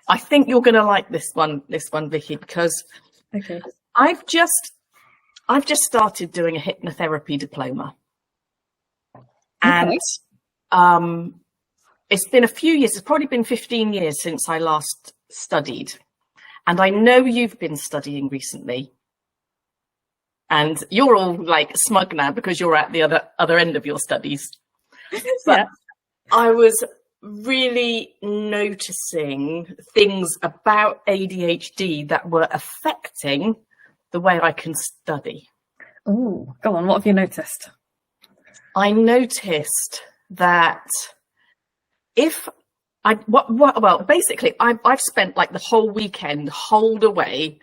I think you're going to like this one, Vicky, because okay. I've just started doing a hypnotherapy diploma, and it's been a few years. It's probably been 15 years since I last studied, and I know you've been studying recently, and you're all like smug now because you're at the other end of your studies. But yeah. I was really noticing things about ADHD that were affecting the way I can study. Oh, go on. What have you noticed? I noticed that basically I've spent like the whole weekend holed away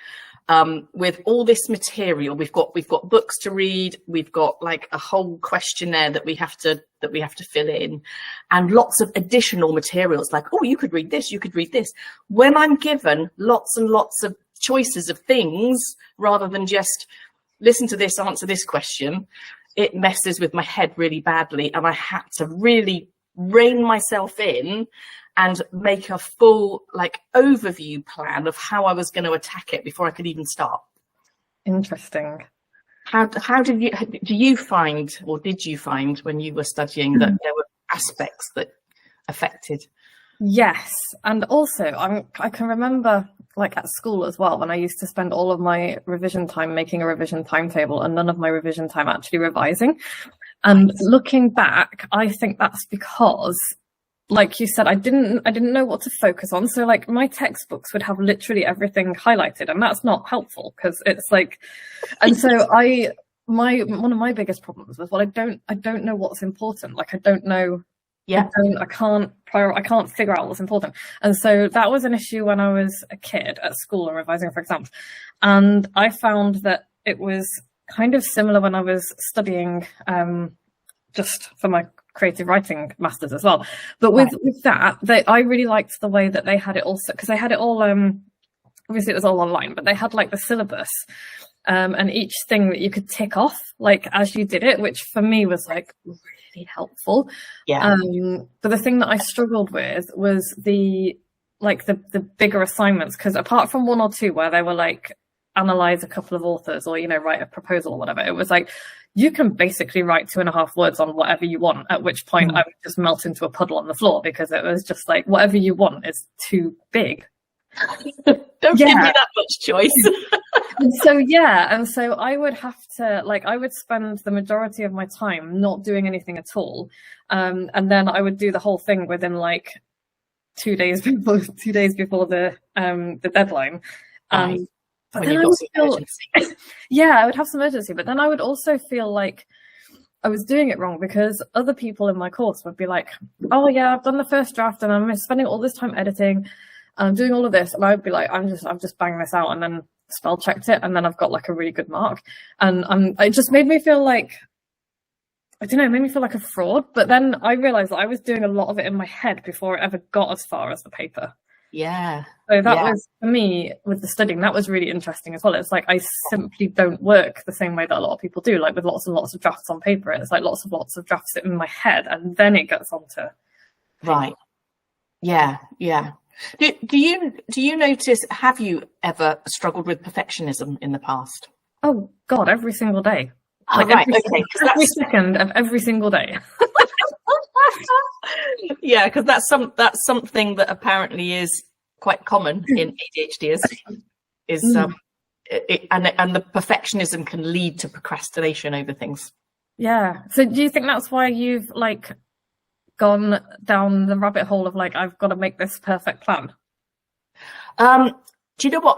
with all this material. We've got books to read. We've got like a whole questionnaire that we have to fill in, and lots of additional materials like, oh, you could read this, you could read this. When I'm given lots and lots of choices of things rather than just listen to this, answer this question, it messes with my head really badly, and I had to really rein myself in and make a full like overview plan of how I was going to attack it before I could even start. Interesting. How did you find when you were studying that there were aspects that affected? Yes, and also I can remember like at school as well when I used to spend all of my revision time making a revision timetable and none of my revision time actually revising. And looking back, I think that's because, like you said, I didn't know what to focus on. So like my textbooks would have literally everything highlighted, and that's not helpful because it's like, and so one of my biggest problems was, well, I don't know what's important. Like I don't know. Yeah, I can't figure out what's important. And so that was an issue when I was a kid at school or revising for exams. And I found that it was kind of similar when I was studying just for my creative writing masters as well. But with that, I really liked the way that they had it all, because they had it all, obviously it was all online, but they had like the syllabus and each thing that you could tick off like as you did it, which for me was like really helpful. Yeah. But the thing that I struggled with was the bigger assignments, because apart from one or two where they were like analyze a couple of authors or, you know, write a proposal or whatever, it was like you can basically write 2.5 words on whatever you want, at which point I would just melt into a puddle on the floor because it was just like whatever you want is too big. Don't give me that much choice. and so I would have to, like, I would spend the majority of my time not doing anything at all, and then I would do the whole thing within like 2 days before the deadline. But then I would feel, I would have some urgency, but then I would also feel like I was doing it wrong because other people in my course would be like, oh yeah, I've done the first draft and I'm spending all this time editing. I'm doing all of this, and I'd be like, I've just banged this out and then spell checked it, and then I've got like a really good mark. And it just made me feel like, I don't know, it made me feel like a fraud. But then I realized that I was doing a lot of it in my head before it ever got as far as the paper. Yeah. So that was, for me, with the studying, that was really interesting as well. It's like I simply don't work the same way that a lot of people do, like with lots and lots of drafts on paper. It's like lots of drafts in my head, and then it gets onto paper. Right. Yeah. Do you notice, have you ever struggled with perfectionism in the past? Oh God, every single day. Like every second of every single day. Yeah, because that's something that apparently is quite common in ADHD and the perfectionism can lead to procrastination over things. Yeah. So do you think that's why you've like gone down the rabbit hole of like, I've got to make this perfect plan? Do you know what?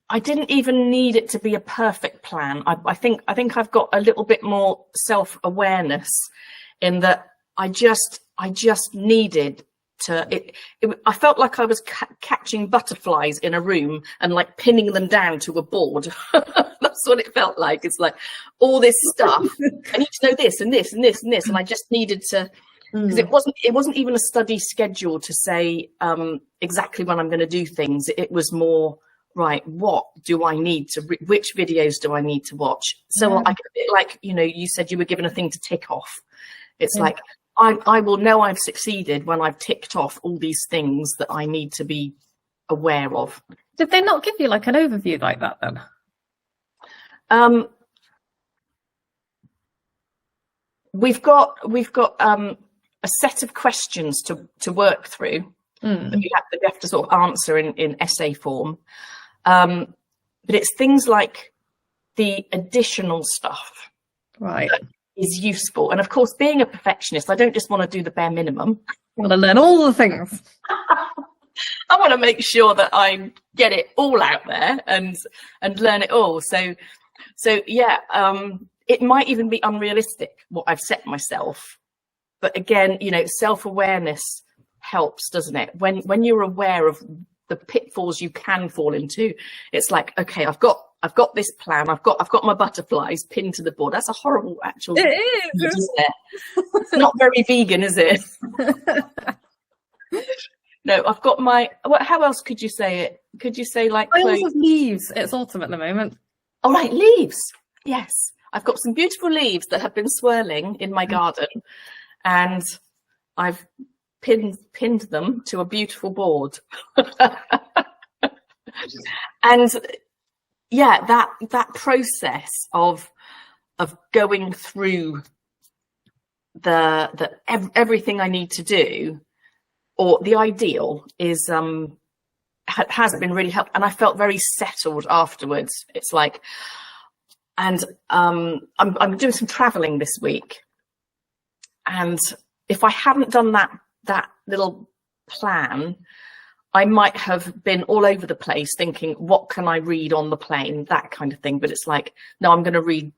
I didn't even need it to be a perfect plan. I think I've got a little bit more self-awareness in that I just needed to. I felt like I was catching butterflies in a room and like pinning them down to a board. That's what it felt like. It's like all this stuff. I need to know this and this and this and this, and I just needed to. Because it wasn't even a study schedule to say exactly when I'm going to do things. It was more, right, what do I need to, which videos do I need to watch? So like, you know, you said you were given a thing to tick off. It's like, I will know I've succeeded when I've ticked off all these things that I need to be aware of. Did they not give you like an overview like that then? We've got a set of questions to work through that you have to sort of answer in essay form. But it's things like the additional stuff, right, that is useful. And of course, being a perfectionist, I don't just want to do the bare minimum. I want to learn all the things. I want to make sure that I get it all out there and learn it all. So yeah, it might even be unrealistic what I've set myself. But again, you know, self-awareness helps, doesn't it? When you're aware of the pitfalls you can fall into, it's like, okay, I've got this plan. I've got my butterflies pinned to the board. That's a horrible actual. It is. Isn't it? It's not very vegan, is it? No, I've got my. How else could you say it? Could you say like piles of leaves? It's autumn at the moment. Oh, right, leaves. Yes, I've got some beautiful leaves that have been swirling in my garden, and I've pinned them to a beautiful board. And yeah, that process of going through everything I need to do, or the ideal is has been really helpful, and I felt very settled afterwards. It's like, and I'm doing some traveling this week, and if I hadn't done that little plan, I might have been all over the place thinking, what can I read on the plane, that kind of thing. But it's like, no, I'm going to read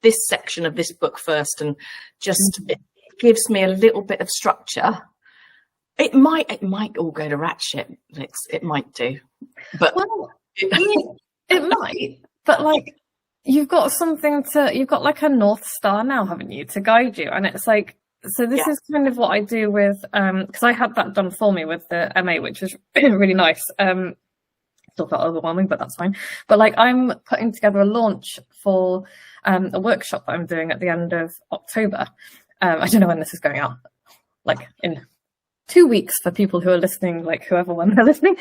this section of this book first, and just it gives me a little bit of structure. It might all go to rat shit. It might do, but well, it might. But like, you've got like a North Star now, haven't you, to guide you? And it's like, so this is kind of what I do with, because I had that done for me with the MA, which was really nice. Still felt overwhelming, but that's fine. But like, I'm putting together a launch for a workshop that I'm doing at the end of October. I don't know when this is going out, like in 2 weeks for people who are listening, like whoever when they're listening.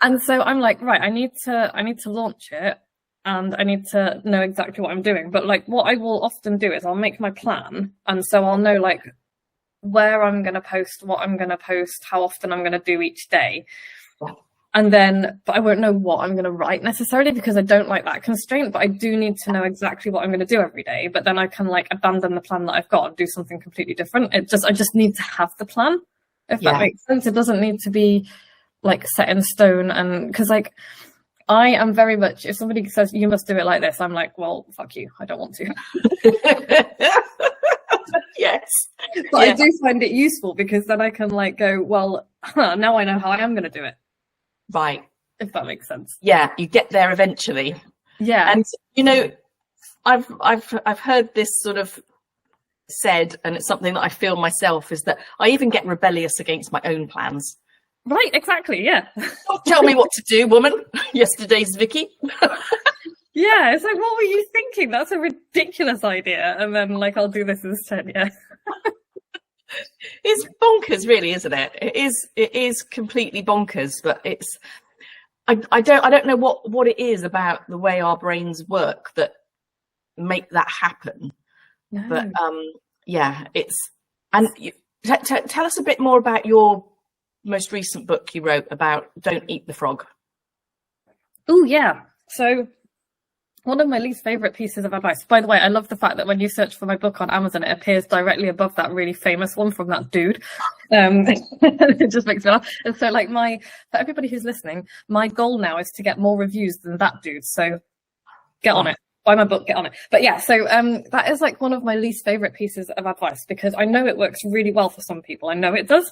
And so I'm like, right, I need to launch it, and I need to know exactly what I'm doing. But like, what I will often do is I'll make my plan, and so I'll know like where I'm going to post, what I'm going to post, how often I'm going to do each day. And then, but I won't know what I'm going to write necessarily, because I don't like that constraint, but I do need to know exactly what I'm going to do every day. But then I can like abandon the plan that I've got and do something completely different. I just need to have the plan, if that makes sense. It doesn't need to be like set in stone. And because like, I am very much, if somebody says you must do it like this, I'm like, well, fuck you, I don't want to. Yes. But I do find it useful, because then I can like go, well, now I know how I am going to do it. Right. If that makes sense. Yeah, you get there eventually. Yeah. And you know, I've heard this sort of said, and it's something that I feel myself, is that I even get rebellious against my own plans. Right, exactly, yeah. Don't tell me what to do, woman. Yesterday's Vicky. Yeah, it's like, what were you thinking? That's a ridiculous idea. And then like, I'll do this instead, yeah. It's bonkers, really, isn't it? It is completely bonkers, but it's I don't know what it is about the way our brains work that make that happen. No. But yeah, it's, and tell us a bit more about your most recent book you wrote about Don't Eat the Frog. Oh yeah, so one of my least favourite pieces of advice. By the way, I love the fact that when you search for my book on Amazon, it appears directly above that really famous one from that dude. It just makes me laugh. And so like for everybody who's listening, my goal now is to get more reviews than that dude. So get on it. Buy my book, get on it. But yeah, so that is like one of my least favourite pieces of advice, because I know it works really well for some people. I know it does.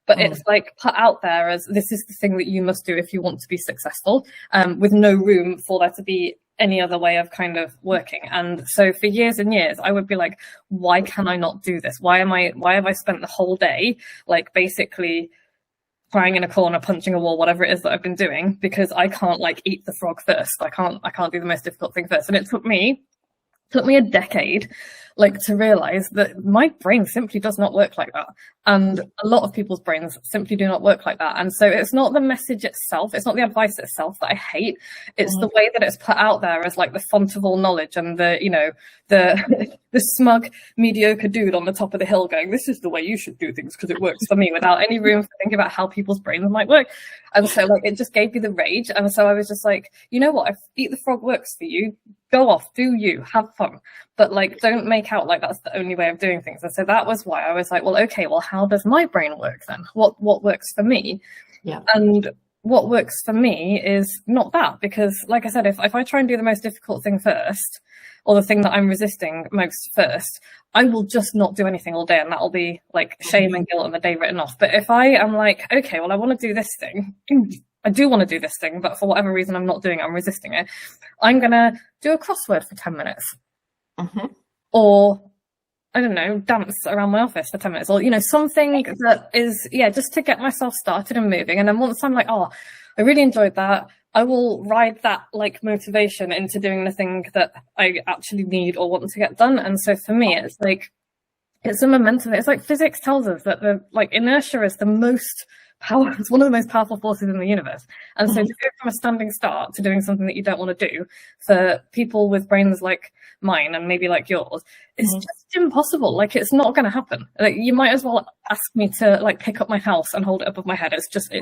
But it's like put out there as this is the thing that you must do if you want to be successful, with no room for there to be any other way of kind of working. And so for years and years, I would be like, why can I not do this? Why have I spent the whole day like basically crying in a corner, punching a wall, whatever it is that I've been doing, because I can't like eat the frog first. I can't do the most difficult thing first. And it took me a decade like to realize that my brain simply does not work like that. And a lot of people's brains simply do not work like that. And so it's not the message itself, it's not the advice itself that I hate. It's the way that it's put out there as like the font of all knowledge, and the, you know, the the smug, mediocre dude on the top of the hill going, this is the way you should do things because it works for me, without any room for thinking about how people's brains might work. And so like it just gave me the rage. And so I was just like, you know what, if Eat the Frog works for you, go off, do you, have fun, but like don't make out like that's the only way of doing things. And so that was why I was like, well, okay, well, how does my brain work then? What works for me? Yeah. And what works for me is not that, because like I said, if I try and do the most difficult thing first, or the thing that I'm resisting most first, I will just not do anything all day, and that'll be like shame and guilt and the day written off. But if I am like, okay, well, I want to do this thing, I do want to do this thing, but for whatever reason I'm not doing it, I'm resisting it, I'm gonna do a crossword for 10 minutes. Or I don't know, dance around my office for 10 minutes, or, you know, something that is, just to get myself started and moving. And then once I'm like, oh, I really enjoyed that, I will ride that like motivation into doing the thing that I actually need or want to get done. And so for me, it's like, it's a momentum. It's like physics tells us that the like inertia is the most power. It's one of the most powerful forces in the universe. And so to go from a standing start to doing something that you don't want to do, for people with brains like mine and maybe like yours, it's just impossible. Like, it's not going to happen. Like, you might as well ask me to like pick up my house and hold it above my head. It's just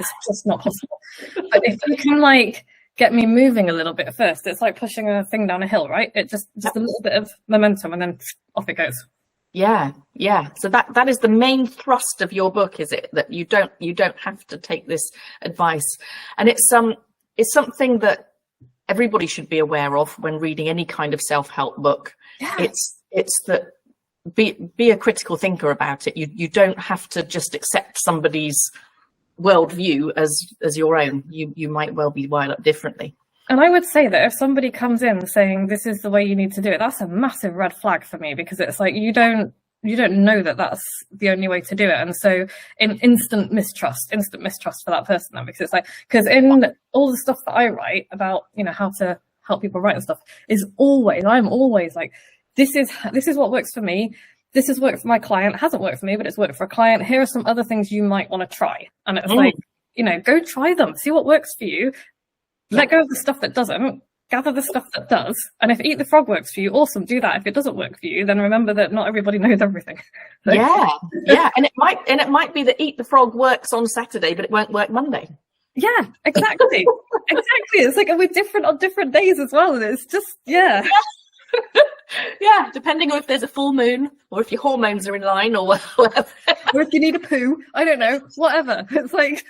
not possible. But if you can like get me moving a little bit first, it's like pushing a thing down a hill, right? It just a little bit of momentum, and then off it goes. Yeah. So that is the main thrust of your book, is it? That you don't have to take this advice, and it's something that everybody should be aware of when reading any kind of self-help book. Yeah. It's that be a critical thinker about it. You don't have to just accept somebody's worldview as your own. You might well be wired up differently. And I would say that if somebody comes in saying this is the way you need to do it, that's a massive red flag for me, because it's like you don't know that that's the only way to do it. And so instant mistrust for that person then, because it's like, because in all the stuff that I write about, you know, how to help people write and stuff, I'm always like, this is what works for me. This has worked for my client. It hasn't worked for me, but it's worked for a client. Here are some other things you might want to try. And it's like, you know, go try them, see what works for you. Let go of the stuff that doesn't, gather the stuff that does. And if Eat the Frog works for you, awesome, do that. If it doesn't work for you, then remember that not everybody knows everything. So. Yeah. And it might be that Eat the Frog works on Saturday, but it won't work Monday. Yeah, exactly. Exactly. It's like, we're different on different days as well. And it's just, yeah, depending on if there's a full moon, or if your hormones are in line, or whatever. Or if you need a poo, I don't know, whatever. It's like...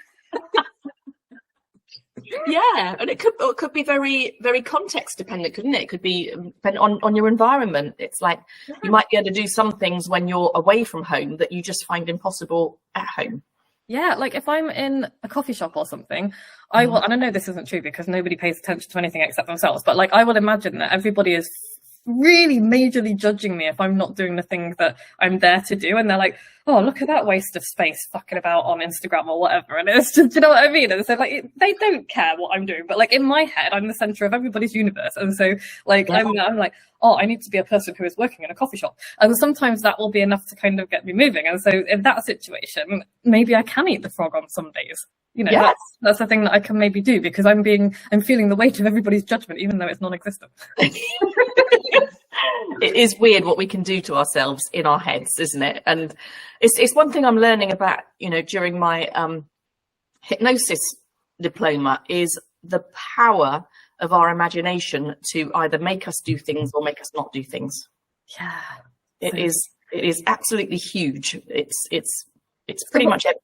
Yeah, and it could be very, very context dependent, couldn't it? It could be dependent on your environment. It's like you might be able to do some things when you're away from home that you just find impossible at home. Yeah, like if I'm in a coffee shop or something, I will, and I know this isn't true because nobody pays attention to anything except themselves, but like I would imagine that everybody is really majorly judging me if I'm not doing the thing that I'm there to do, and they're like, oh, look at that waste of space fucking about on Instagram or whatever. And it's just, you know what I mean? And so like they don't care what I'm doing, but like in my head I'm the center of everybody's universe, and so like I'm like, oh, I need to be a person who is working in a coffee shop, and sometimes that will be enough to kind of get me moving. And so in that situation, maybe I can eat the frog on some days. You know, that's the thing that I can maybe do, because I'm feeling the weight of everybody's judgment, even though it's non-existent. It is weird what we can do to ourselves in our heads, isn't it? And it's one thing I'm learning about, you know, during my hypnosis diploma, is the power of our imagination to either make us do things or make us not do things. Yeah, it is absolutely huge. It's pretty much it.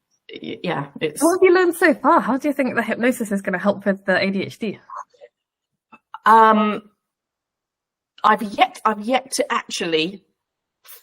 Yeah. What have you learned so far? How do you think the hypnosis is going to help with the ADHD? I've yet to actually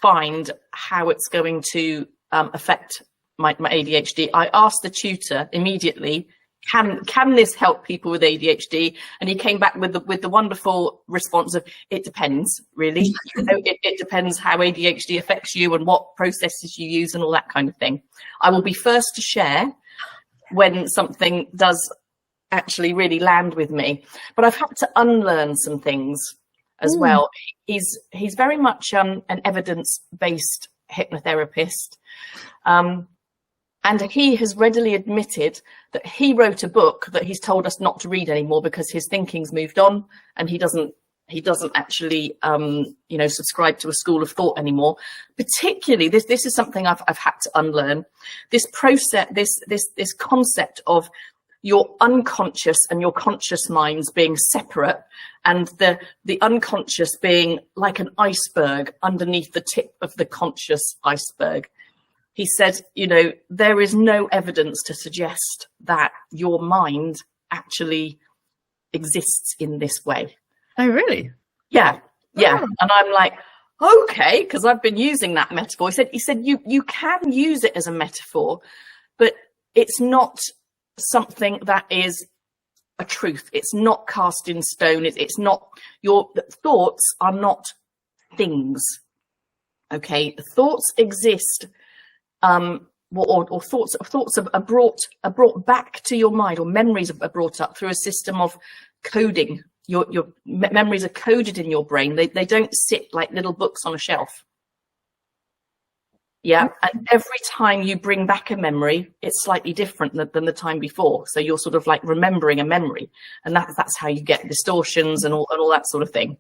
find how it's going to affect my ADHD. I asked the tutor immediately, can this help people with ADHD? And he came back with the wonderful response of, it depends, really. You know, it depends how ADHD affects you and what processes you use and all that kind of thing. I will be first to share when something does actually really land with me. But I've had to unlearn some things as well. He's very much an evidence-based hypnotherapist. And he has readily admitted that he wrote a book that he's told us not to read anymore because his thinking's moved on, and he doesn't actually subscribe to a school of thought anymore. Particularly, this is something I've had to unlearn. This process, this concept of your unconscious and your conscious minds being separate, and the unconscious being like an iceberg underneath the tip of the conscious iceberg. He said, there is no evidence to suggest that your mind actually exists in this way. Oh, really? Yeah. Oh. And I'm like, okay, because I've been using that metaphor. He said you can use it as a metaphor, but it's not something that is a truth. It's not cast in stone. It's not, your thoughts are not things. Okay, thoughts exist. Or thoughts are brought back to your mind, or memories are brought up through a system of coding. Your memories are coded in your brain. They don't sit like little books on a shelf. Yeah, and every time you bring back a memory, it's slightly different than the time before. So you're sort of like remembering a memory, and that's how you get distortions and all that sort of thing.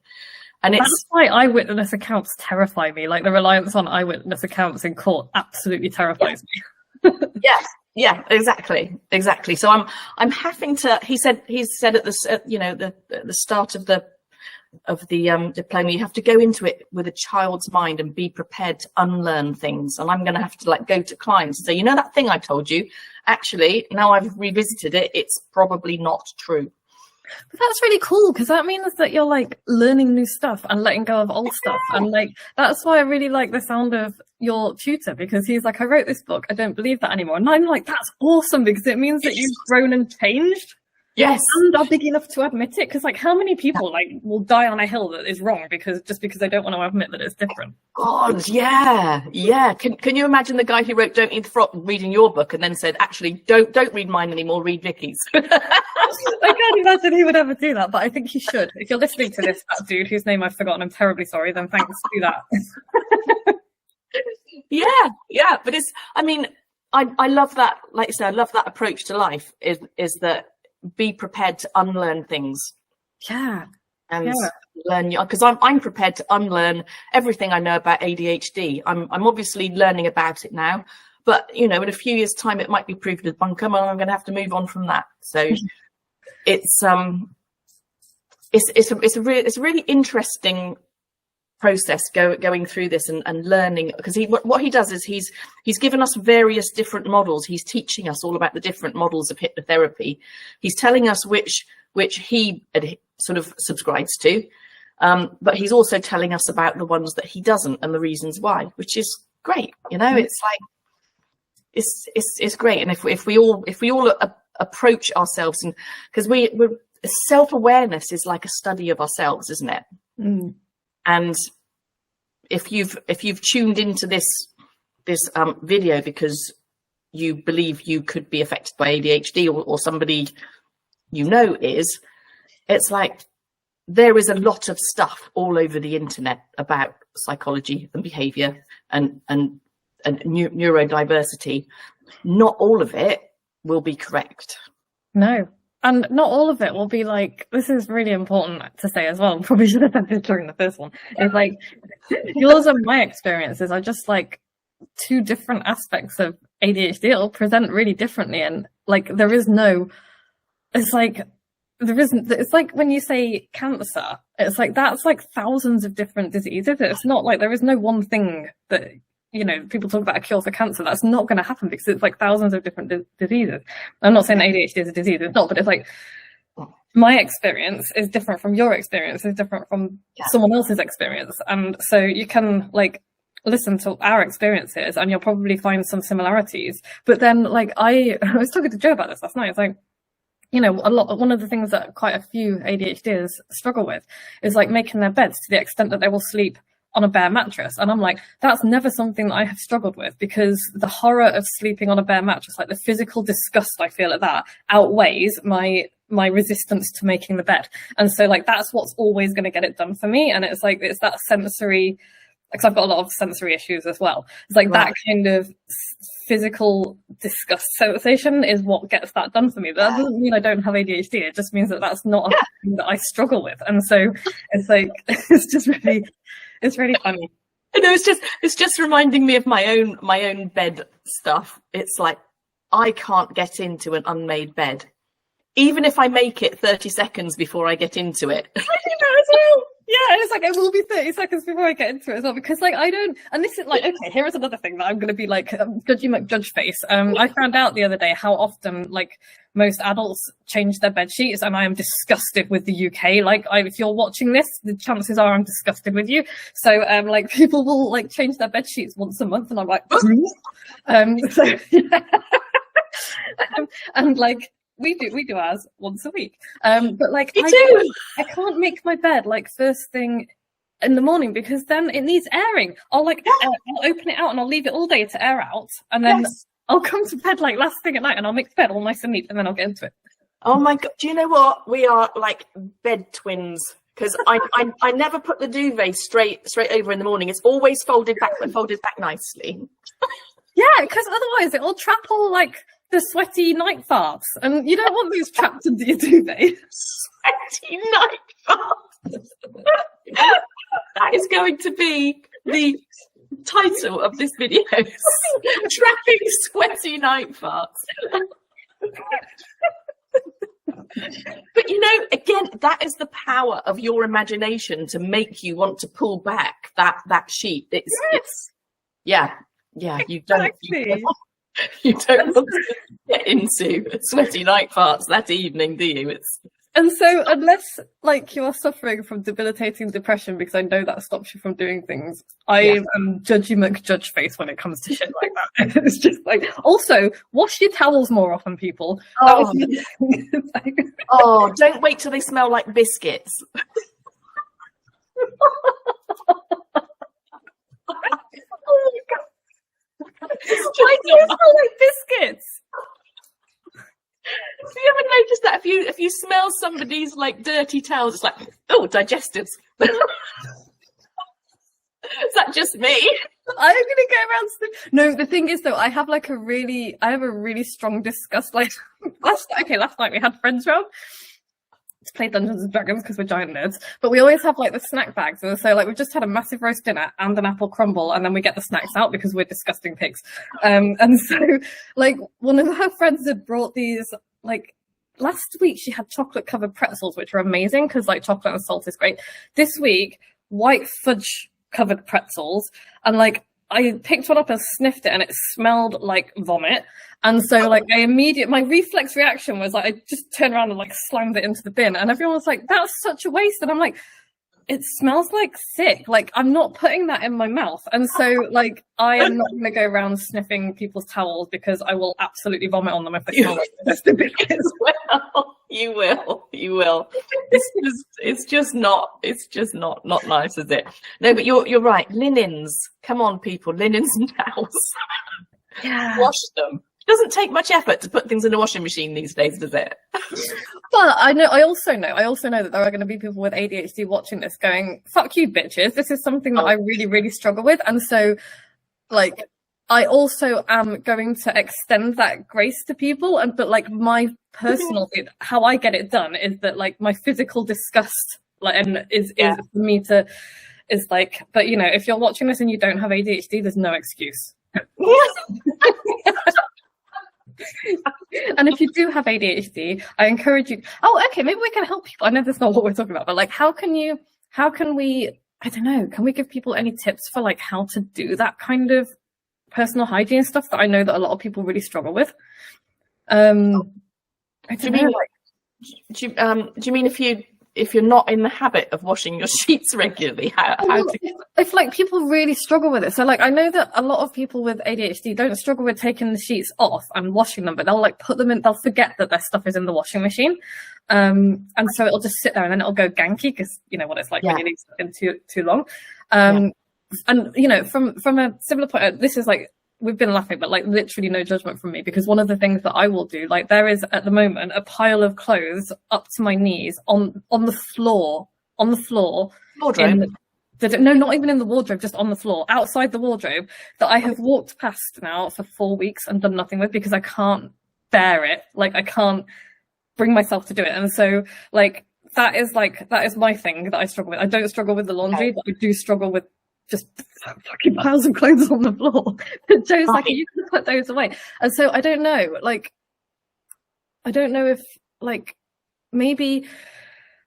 And that's why eyewitness accounts terrify me. Like, the reliance on eyewitness accounts in court absolutely terrifies me. Yeah, exactly. So I'm having to. He said at the start of the diploma, you have to go into it with a child's mind and be prepared to unlearn things. And I'm going to have to go to clients and say, that thing I told you, actually, now I've revisited it, it's probably not true. But that's really cool, because that means that you're learning new stuff and letting go of old stuff. And that's why I really like the sound of your tutor, because he's like, I wrote this book, I don't believe that anymore. And I'm like, that's awesome, because it means that you've grown and changed. Yes. And are big enough to admit it, because how many people will die on a hill that is wrong because they don't want to admit that it's different. God, yeah. Can you imagine the guy who wrote Don't Eat the Frog reading your book and then said, actually, don't read mine anymore, read Vicky's? I can't imagine he would ever do that, but I think he should. If you're listening to this, that dude whose name I've forgotten, I'm terribly sorry, then thanks, do that. Yeah, but I love that, like you said, I love that approach to life, is that be prepared to unlearn things. Yeah. And learn, because I'm prepared to unlearn everything I know about ADHD. I'm obviously learning about it now, but in a few years' time it might be proven as bunkum, and I'm going to have to move on from that. So it's a really interesting process going through this and learning, because what he does is he's given us various different models. He's teaching us all about the different models of hypnotherapy. He's telling us which he sort of subscribes to, but he's also telling us about the ones that he doesn't and the reasons why, which is great. It's like it's great. And if we all approach ourselves, and because we're self-awareness is like a study of ourselves, isn't it? And if you've tuned into this video because you believe you could be affected by ADHD, or somebody is, it's like there is a lot of stuff all over the internet about psychology and behavior and neurodiversity. Not all of it will be correct. No. And not all of it will be this is really important to say as well, probably should have said this during the first one, is yours and my experiences are just two different aspects of ADHD. It'll present really differently, and there is no, it's when you say cancer, it's that's thousands of different diseases. It's not there is no one thing that, people talk about a cure for cancer. That's not going to happen, because it's thousands of different diseases. I'm not saying ADHD is a disease, it's not, but it's my experience is different from your experience, is different from someone else's experience. And so you can listen to our experiences and you'll probably find some similarities. But then I was talking to Joe about this last night. It's one of the things that quite a few ADHDers struggle with is making their beds to the extent that they will sleep on a bare mattress. And I'm that's never something that I have struggled with, because the horror of sleeping on a bare mattress, the physical disgust I feel at that, outweighs my my resistance to making the bed. And so like that's what's always going to get it done for me. And it's like it's that sensory, because I've got a lot of sensory issues as well. It's like that kind of physical disgust sensation is what gets that done for me. That doesn't mean I don't have ADHD. It just means that that's not a thing that I struggle with. And so it's like it's really funny. No, it's just reminding me of my own bed stuff. It's like I can't get into an unmade bed, even if I make it 30 seconds before I get into it. I do that as well. Yeah, and it's like it will be 30 seconds before I get into it as well, because like I don't, and this is like, okay, here is another thing that I'm going to be like judgy McJudge face. I found out the other day how often like most adults change their bed sheets, and I am disgusted with the UK. Like if you're watching this, the chances are I'm disgusted with you. So like people will like change their bed sheets once a month, and I'm like, so yeah. And like we do ours once a week. But like I can't make my bed like first thing in the morning, because then it needs airing. I'll open it out and I'll leave it all day to air out, and then I'll come to bed like last thing at night and I'll make the bed all nice and neat, and then I'll get into it. Oh my God. Do you know what? We are like bed twins, because I never put the duvet straight over in the morning. It's always folded back nicely. Yeah, because otherwise it'll trap all like the sweaty night farts, and you don't want these trapped into your duvet. Sweaty night farts. That is going to be the title of this video. Trapping sweaty night farts. But you know, again, that is the power of your imagination to make you want to pull back that sheet. It's yeah. You don't want to get into sweaty night farts that evening, do you? And so unless like you're suffering from debilitating depression, because I know that stops you from doing things, I am judgy McJudge face when it comes to shit like that. It's just like, also wash your towels more often, people. Oh, don't wait till they smell like biscuits. Oh my God. Why do you smell like biscuits? Have you ever noticed that if you smell somebody's like dirty towels, it's like, oh, digestives. Is that just me? I'm gonna go around. No, the thing is though, I have a really strong disgust. Like last night we had friends round to play Dungeons and Dragons because we're giant nerds, but we always have like the snack bags, and so like we've just had a massive roast dinner and an apple crumble, and then we get the snacks out because we're disgusting pigs. And so like one of her friends had brought these, like last week she had chocolate covered pretzels, which are amazing because like chocolate and salt is great. This week, white fudge covered pretzels, and like I picked one up and sniffed it and it smelled like vomit. And so like my reflex reaction was like, I just turned around and like slammed it into the bin, and everyone was like, that's such a waste. And I'm like, it smells like sick. Like I'm not putting that in my mouth. And so like, I am not going to go around sniffing people's towels because I will absolutely vomit on them if they smell like this. Well, you will. It's just not nice, is it? No, but you're right. Linens. Come on, people. Linens and towels. Yeah. Wash them. It doesn't take much effort to put things in a washing machine these days, does it? But I also know that there are going to be people with ADHD watching this going, fuck you, bitches. This is something that I really, really struggle with. And so, like, I also am going to extend that grace to people. But, like, my personal, how I get it done is that, like, my physical disgust, like, is for me to, is like, but, you know, if you're watching this and you don't have ADHD, there's no excuse. And if you do have ADHD, I encourage you. Oh, okay, maybe we can help people. I know that's not what we're talking about, but like, how can we, I don't know, can we give people any tips for like how to do that kind of personal hygiene stuff that I know that a lot of people really struggle with? I don't know. Do you mean if you're not in the habit of washing your sheets regularly, if like people really struggle with it? So like I know that a lot of people with ADHD don't struggle with taking the sheets off and washing them, but they'll like put them in, they'll forget that their stuff is in the washing machine, and so it'll just sit there and then it'll go ganky, because you know what it's like when you leave stuff in too long. And you know, from a similar point, this is like we've been laughing, but like literally no judgment from me, because one of the things that I will do, like there is at the moment a pile of clothes up to my knees on the floor. Wardrobe? No, not even in the wardrobe, just on the floor, outside the wardrobe, that I have walked past now for 4 weeks and done nothing with, because I can't bear it. Like I can't bring myself to do it. And so like that is my thing that I struggle with. I don't struggle with the laundry, but I do struggle with just fucking piles of clothes on the floor. Joe's like, you can put those away. And so I don't know if like maybe,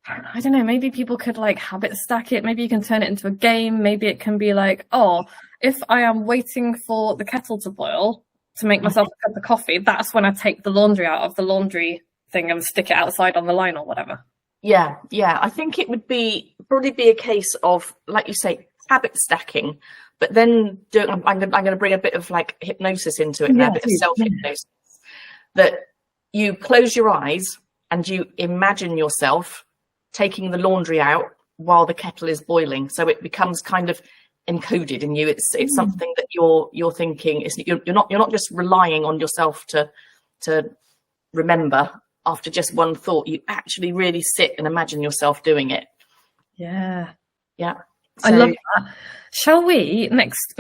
I don't know, maybe people could like habit stack it. Maybe you can turn it into a game. Maybe it can be like, oh, if I am waiting for the kettle to boil to make myself a cup of coffee, that's when I take the laundry out of the laundry thing and stick it outside on the line or whatever. Yeah. I think it would probably be a case of, like you say, habit stacking, but then I'm going to bring a bit of like hypnosis into it now, a bit of self-hypnosis, that you close your eyes and you imagine yourself taking the laundry out while the kettle is boiling, so it becomes kind of encoded in you. It's something that you're thinking. You're not just relying on yourself to remember after just one thought. You actually really sit and imagine yourself doing it. Yeah. So, I love that. Shall we next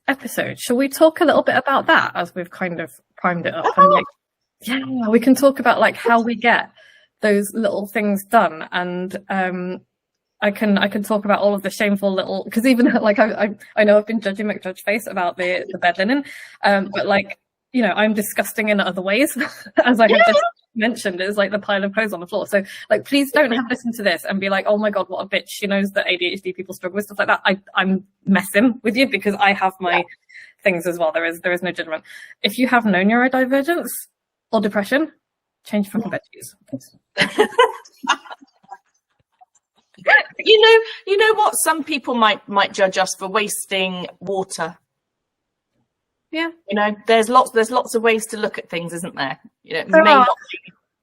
episode? Shall we talk a little bit about that, as we've kind of primed it up? And like, yeah, we can talk about like how we get those little things done, and I can talk about all of the shameful little, because even like I know I've been judging McJudgeface about the bed linen, but like, you know, I'm disgusting in other ways, as I have just mentioned, is like the pile of clothes on the floor. So like, please don't have listened to this and be like, oh my god, what a bitch, she knows that ADHD people struggle with stuff like that. I'm messing with you, because I have my things as well. There is no judgment. If you have no neurodivergence or depression, change fucking bedsheets. you know what? Some people might judge us for wasting water. Yeah. You know, there's lots of ways to look at things, isn't there? You know,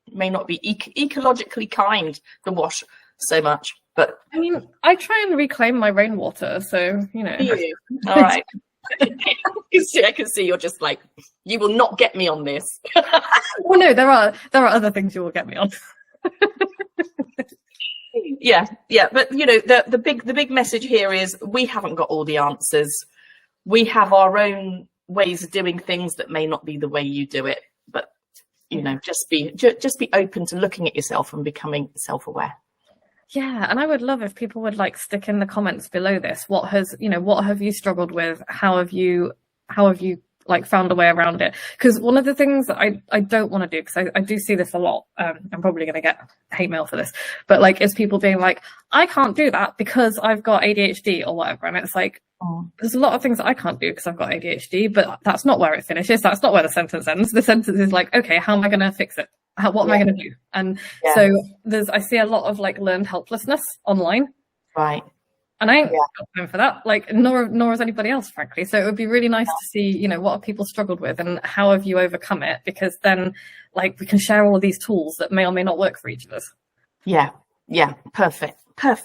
it may not be ecologically kind to wash so much, but I mean, I try and reclaim my rainwater, so you know. All right. I can see you're just like, you will not get me on this. Well, no, there are other things you will get me on. Yeah, but you know, the big message here is we haven't got all the answers. We have our own ways of doing things that may not be the way you do it, but you know, just be open to looking at yourself and becoming self-aware. Yeah, and I would love if people would like stick in the comments below this, what have you struggled with? How have you like found a way around it? Because one of the things that I don't want to do, because I do see this a lot, I'm probably going to get hate mail for this, but like, is people being like, I can't do that because I've got ADHD or whatever. And it's like, there's a lot of things that I can't do because I've got ADHD, but that's not where it finishes. That's not where the sentence ends. The sentence is like, okay, how am I going to fix it? What am I going to do? And so I see a lot of like learned helplessness online. Right. And I ain't got time for that, like, nor is anybody else, frankly. So it would be really nice to see, you know, what have people struggled with and how have you overcome it? Because then, like, we can share all of these tools that may or may not work for each of us. Yeah. Perfect.